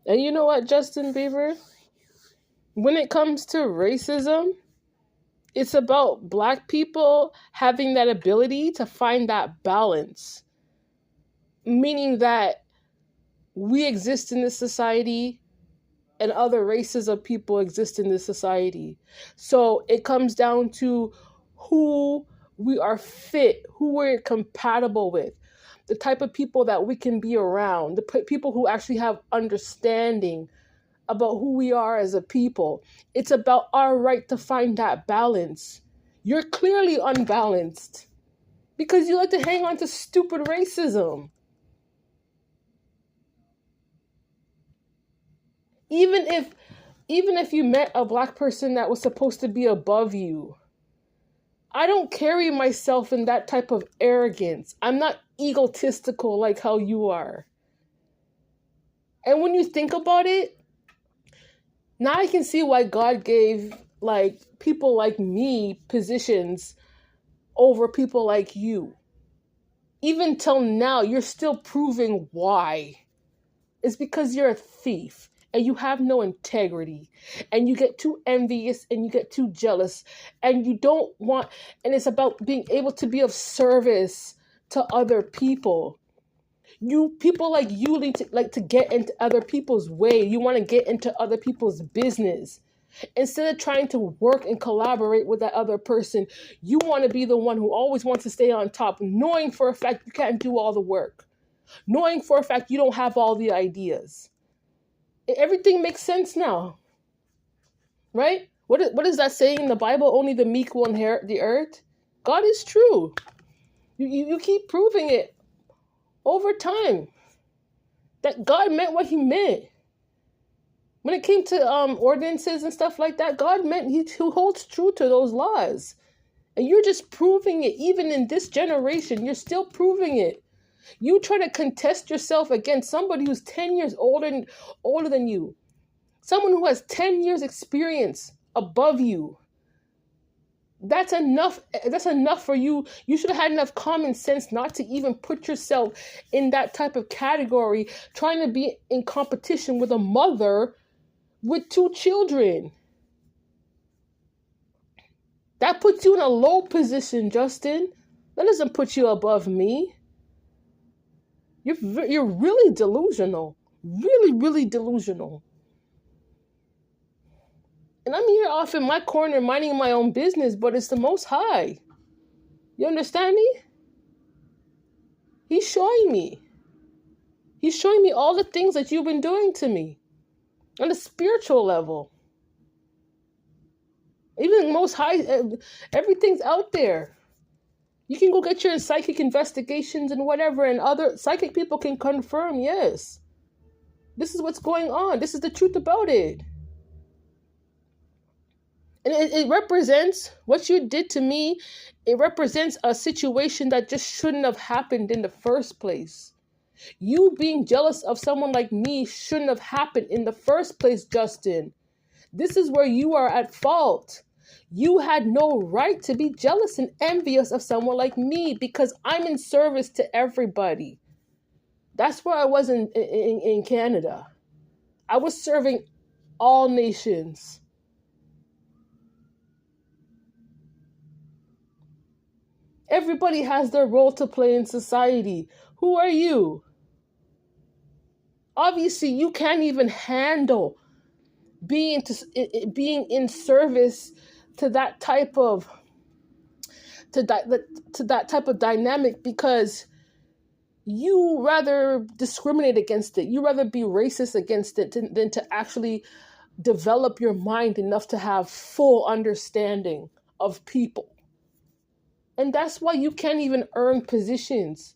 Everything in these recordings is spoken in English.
And you know what, Justin Bieber? When it comes to racism, it's about Black people having that ability to find that balance, meaning that we exist in this society and other races of people exist in this society. So it comes down to who we are fit, who we're compatible with, the type of people that we can be around, the people who actually have understanding about who we are as a people. It's about our right to find that balance. You're clearly unbalanced because you like to hang on to stupid racism. Even if you met a Black person that was supposed to be above you, I don't carry myself in that type of arrogance. I'm not egotistical like how you are. And when you think about it, now I can see why God gave like people like me positions over people like you. Even till now, you're still proving why. It's because you're a thief and you have no integrity and you get too envious and you get too jealous and you don't want, and it's about being able to be of service to other people. You people like you need to like to get into other people's way. You want to get into other people's business. Instead of trying to work and collaborate with that other person, you want to be the one who always wants to stay on top, knowing for a fact you can't do all the work, knowing for a fact you don't have all the ideas. Everything makes sense now, right? What is that saying in the Bible? Only the meek will inherit the earth. God is true. You keep proving it over time that God meant what he meant. When it came to ordinances and stuff like that, God meant he holds true to those laws. And you're just proving it. Even in this generation, you're still proving it. You try to contest yourself against somebody who's 10 years older than you. Someone who has 10 years experience above you. That's enough. That's enough for you. You should have had enough common sense not to even put yourself in that type of category, trying to be in competition with a mother with 2 children. That puts you in a low position, Justin. That doesn't put you above me. You're really delusional. Really, really delusional. And I'm here off in my corner minding my own business, but it's the Most High. You understand me? He's showing me. He's showing me all the things that you've been doing to me on a spiritual level. Even Most High, everything's out there. You can go get your psychic investigations and whatever, and other psychic people can confirm, yes, this is what's going on. This is the truth about it. And it represents what you did to me. It represents a situation that just shouldn't have happened in the first place. You being jealous of someone like me shouldn't have happened in the first place, Justin. This is where you are at fault. You had no right to be jealous and envious of someone like me because I'm in service to everybody. That's where I was in Canada. I was serving all nations. Everybody has their role to play in society. Who are you? Obviously, you can't even handle being in service to that type of dynamic because you rather discriminate against it. You rather be racist against it than to actually develop your mind enough to have full understanding of people. And that's why you can't even earn positions.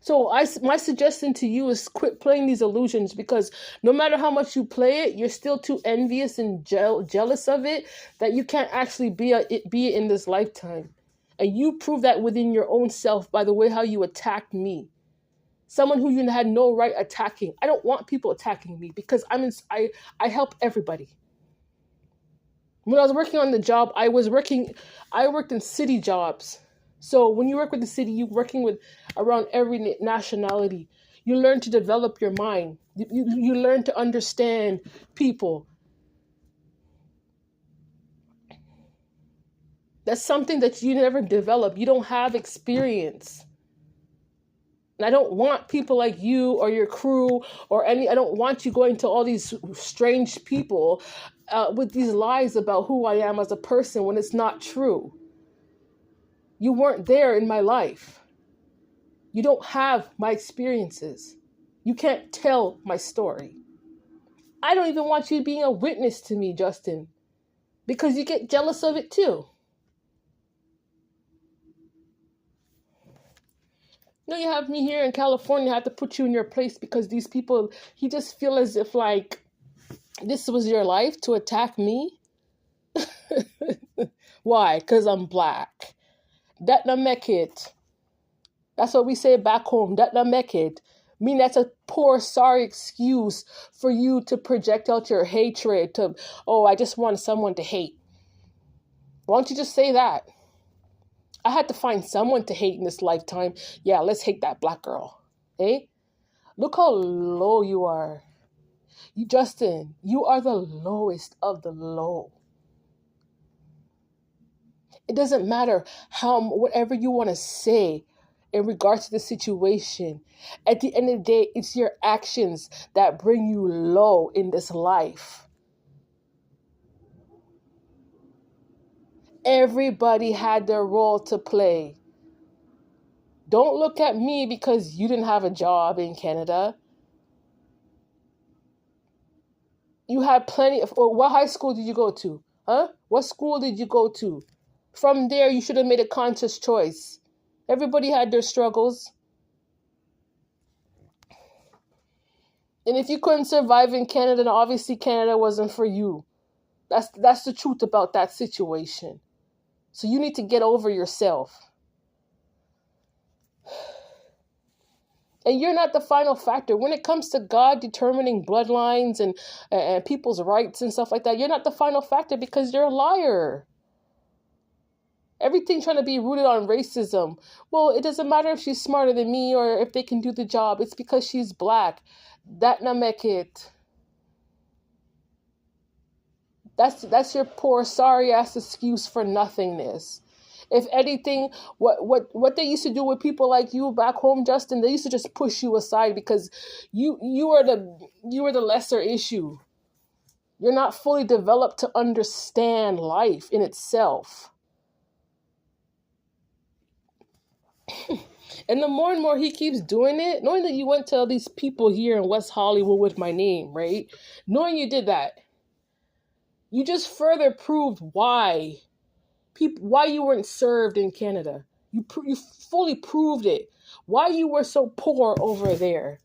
So my suggestion to you is quit playing these illusions, because no matter how much you play it, you're still too envious and jealous of it that you can't actually be it in this lifetime. And you prove that within your own self by the way how you attacked me. Someone who you had no right attacking. I don't want people attacking me because I help everybody. When I was working on the job, I worked in city jobs. So when you work with the city, you're working with around every nationality. You learn to develop your mind. You learn to understand people. That's something that you never develop. You don't have experience. And I don't want people like you or your crew or I don't want you going to all these strange people with these lies about who I am as a person when it's not true. You weren't there in my life. You don't have my experiences. You can't tell my story. I don't even want you being a witness to me, Justin, because you get jealous of it too. No, you have me here in California. I have to put you in your place because these people, he just feel as if like this was your life to attack me. Why? Because I'm black. That not make it. That's what we say back home. That not make it. I mean, that's a poor, sorry excuse for you to project out your hatred to, oh, I just want someone to hate. Why don't you just say that? I had to find someone to hate in this lifetime. Yeah, let's hate that black girl. Eh? Look how low you are. Justin, you are the lowest of the low. It doesn't matter whatever you want to say in regards to the situation. At the end of the day, it's your actions that bring you low in this life. Everybody had their role to play. Don't look at me because you didn't have a job in Canada. You had plenty of... What high school did you go to? Huh? What school did you go to? From there, you should have made a conscious choice. Everybody had their struggles. And if you couldn't survive in Canada, then obviously Canada wasn't for you. That's the truth about that situation. So you need to get over yourself. And you're not the final factor. When it comes to God determining bloodlines and people's rights and stuff like that, you're not the final factor because you're a liar. Everything trying to be rooted on racism. Well, it doesn't matter if she's smarter than me or if they can do the job. It's because she's black. That not make it. That's your poor, sorry ass excuse for nothingness. If anything, what they used to do with people like you back home, Justin, they used to just push you aside because you were the lesser issue. You're not fully developed to understand life in itself. And the more and more he keeps doing it, knowing that you went to all these people here in West Hollywood with my name, right? Knowing you did that, you just further proved why you weren't served in Canada. You fully proved it. Why you were so poor over there.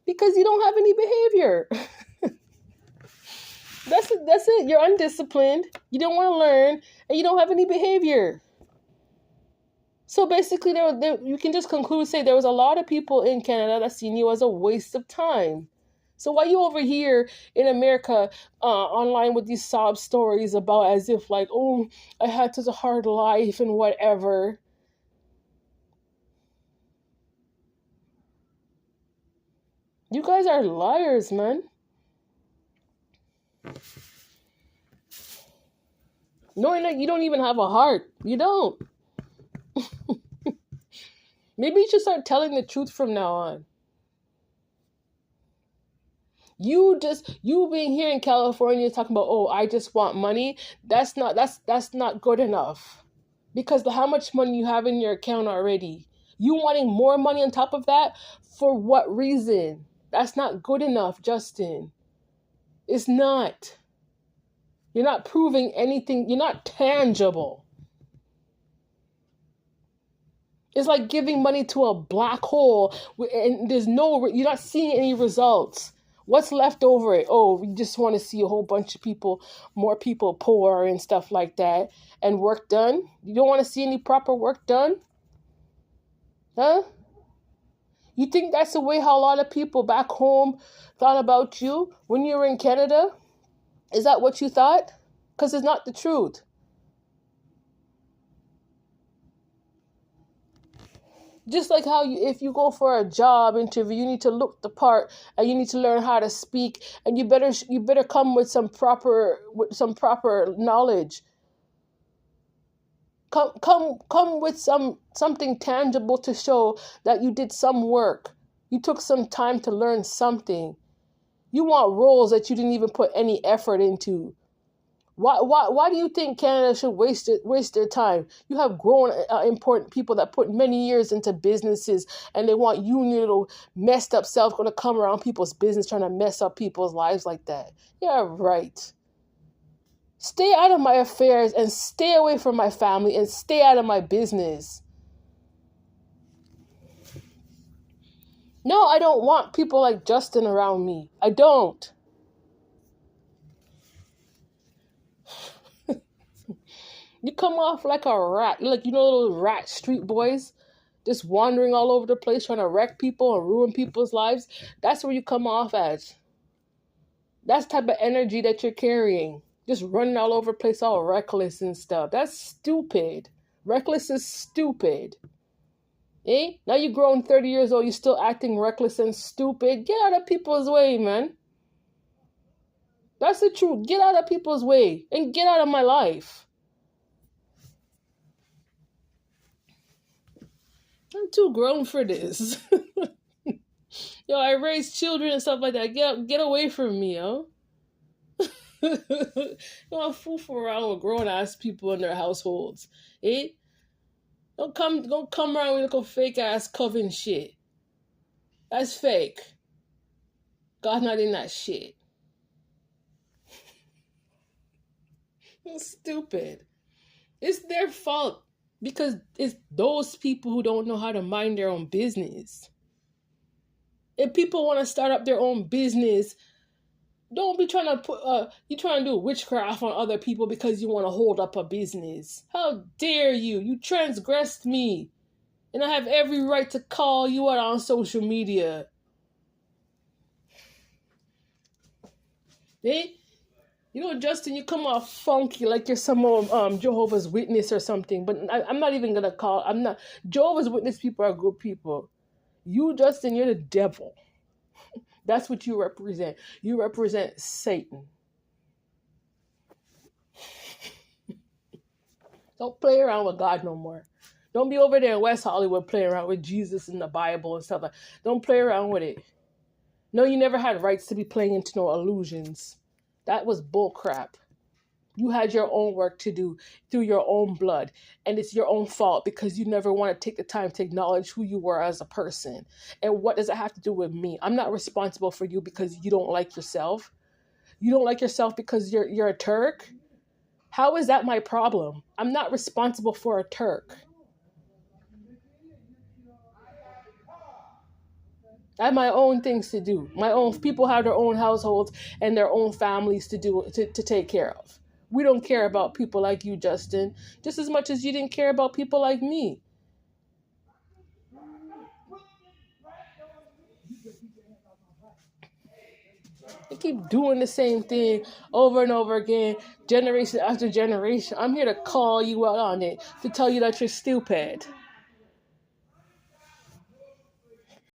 Because you don't have any behavior. That's it. You're undisciplined. You don't want to learn. And you don't have any behavior. So basically, you can just conclude, say there was a lot of people in Canada that seen you as a waste of time. So why you over here in America online with these sob stories about as if like, oh, I had such a hard life and whatever. You guys are liars, man. Knowing that you don't even have a heart. You don't. Maybe you should start telling the truth from now on. You being here in California talking about, oh, I just want money. That's not good enough. Because how much money you have in your account already. You wanting more money on top of that? For what reason? That's not good enough, Justin. It's not. You're not proving anything. You're not tangible. It's like giving money to a black hole and you're not seeing any results. What's left over it? Oh, we just want to see a whole bunch of people, more people poor and stuff like that, and work done. You don't want to see any proper work done? Huh? You think that's the way how a lot of people back home thought about you when you were in Canada? Is that what you thought? Because it's not the truth. Just like how if you go for a job interview, you need to look the part and you need to learn how to speak, and you better come with some proper knowledge. Come with something tangible to show that you did some work. You took some time to learn something. You want roles that you didn't even put any effort into. Why do you think Canada should waste their time? You have grown important people that put many years into businesses, and they want you and your little messed up self going to come around people's business trying to mess up people's lives like that. Yeah, right. Stay out of my affairs and stay away from my family and stay out of my business. No, I don't want people like Justin around me. I don't. You come off like a rat. You're like, little rat street boys just wandering all over the place trying to wreck people and ruin people's lives. That's where you come off as. That's the type of energy that you're carrying. Just running all over the place all reckless and stuff. That's stupid. Reckless is stupid. Eh? Now you're grown 30 years old, you're still acting reckless and stupid. Get out of people's way, man. That's the truth. Get out of people's way and get out of my life. I'm too grown for this. Yo, I raise children and stuff like that. Get away from me, yo. You don't fool around with grown ass people in their households. Eh? Don't come around with little fake ass coven shit. That's fake. God's not in that shit. It's stupid. It's their fault. Because it's those people who don't know how to mind their own business. If people want to start up their own business, don't be trying to you trying to do witchcraft on other people because you want to hold up a business. How dare you? You transgressed me. And I have every right to call you out on social media. Eh? Justin, you come off funky like you're some Jehovah's Witness or something. But I'm not even going to call. I'm not. Jehovah's Witness people are good people. You, Justin, you're the devil. That's what you represent. You represent Satan. Don't play around with God no more. Don't be over there in West Hollywood playing around with Jesus and the Bible and stuff like that. Don't play around with it. No, you never had rights to be playing into no illusions. That was bull crap. You had your own work to do through your own blood. And it's your own fault because you never want to take the time to acknowledge who you were as a person. And what does it have to do with me? I'm not responsible for you because you don't like yourself. You don't like yourself because you're a Turk? How is that my problem? I'm not responsible for a Turk. I have my own things to do. My own people have their own households and their own families to take care of. We don't care about people like you, Justin, just as much as you didn't care about people like me. They keep doing the same thing over and over again, generation after generation. I'm here to call you out on it, to tell you that you're stupid.